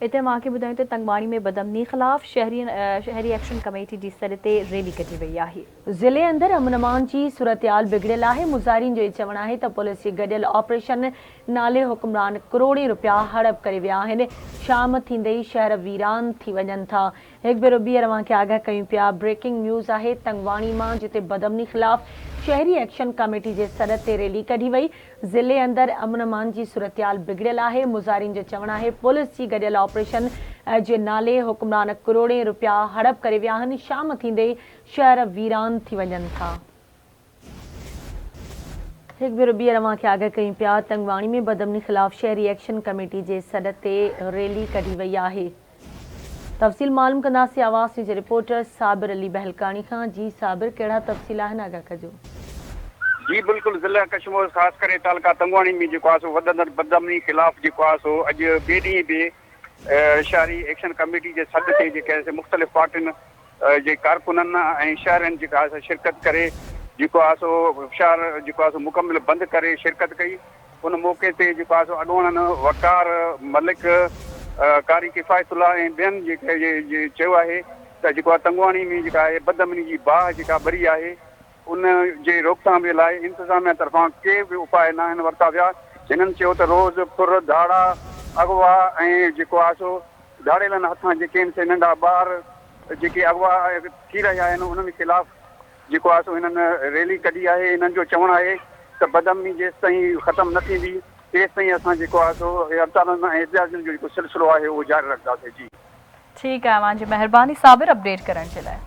इते मां खे ॿुधायूं त तंगवाणी में बदअमनी ख़िलाफ़ शहरी एक्शन कमेटी जी सॾ ते रैली कढी वई आहे। ज़िले अंदरि अमन अमान जी सूरतहाल बिगड़ियल आहे। मुज़ाहिरीन जो चवणु आहे त पुलिस जे गॾियल ऑपरेशन नाले हुक्मरान करोड़े रुपया हड़प करे विया आहिनि। शाम थींदे ई शहर वीरान थी वञनि था। हिकु भेरो ॿीहर अवां खे आगाह कयूं पिया। ब्रेकिंग न्यूज़ आहे तंगवाणी मां, जिते बदअमनी ख़िलाफ़ शहरी एक्शन कमेटी जे सॾ ते रैली कढी वई। ज़िले अंदरि अमन अमान जी सूरतहाल बिगड़ियल आहे। मुज़ाहिरीन जो चवणु आहे पुलिस जी गॾियल ऑपरेशन जे नाले हुक्मरान करोड़े रुपया हड़प करे विया आहिनि। शाम थींदे ई शहर वीरान थी वञनि था। हिकु भेरो ॿीहर अवां खे आगाह कयूं पिया। तंगवाणी में बदअमनी ख़िलाफ़ शहरी एक्शन कमेटी जे सॾ ते रैली कढी वई आहे। तफ़सील मालूम कंदासीं आवाज़ जे रिपोर्टर साबिर अली बहलकानी खां। जी साबिर, कहिड़ा तफ़सील आहिनि, आगाह कजो। जी बिल्कुल, ज़िला कशमीर ख़ासि करे तालुका तंगवाणी में जेको आहे सो वधंदड़ बदअमनी ख़िलाफ़ जेको आहे सो अॼु ॿिए ॾींहं बि शहरी एक्शन कमेटी जे सॾ ते जेके आहे मुख़्तलिफ़ पार्टियुनि जे कारकुननि ऐं शहरनि जेका आहे शिरकत करे जेको आहे सो शहर जेको आहे सो मुकमिल बंदि करे शिरकत कई। उन मौक़े ते जेको आहे सो अॻूणनि वकार मलिक कारी किफ़ायतुल्ला ऐं ॿियनि जेके चयो आहे त जेको आहे तंगवाणी में जेका आहे बदअमनी जी बाहि जेका ॿरी आहे उन जे रोकथाम जे लाइ इंतिज़ामिया तरफ़ां के बि उपाय न आहिनि वरिता विया। हिननि चयो त रोज़ फुर धाड़ा अगवा ऐं जेको आहे सो धाड़ेलनि हथां जेके आहिनि से नंढा ॿार जेके अगवा थी रहिया आहिनि उन्हनि ख़िलाफ़ जेको आहे सो हिननि रैली कढी आहे। हिननि जो चवणु आहे त बदअमनी जेसि ताईं ख़तमु न थींदी तेसि ताईं असां जेको आहे सो हड़तालनि ऐं एहतिजाजनि जो जेको सिलसिलो आहे उहो जारी रखंदासीं। जी ठीकु आहे, मुंहिंजी महिरबानी साबिर अपडेट करण जे लाइ।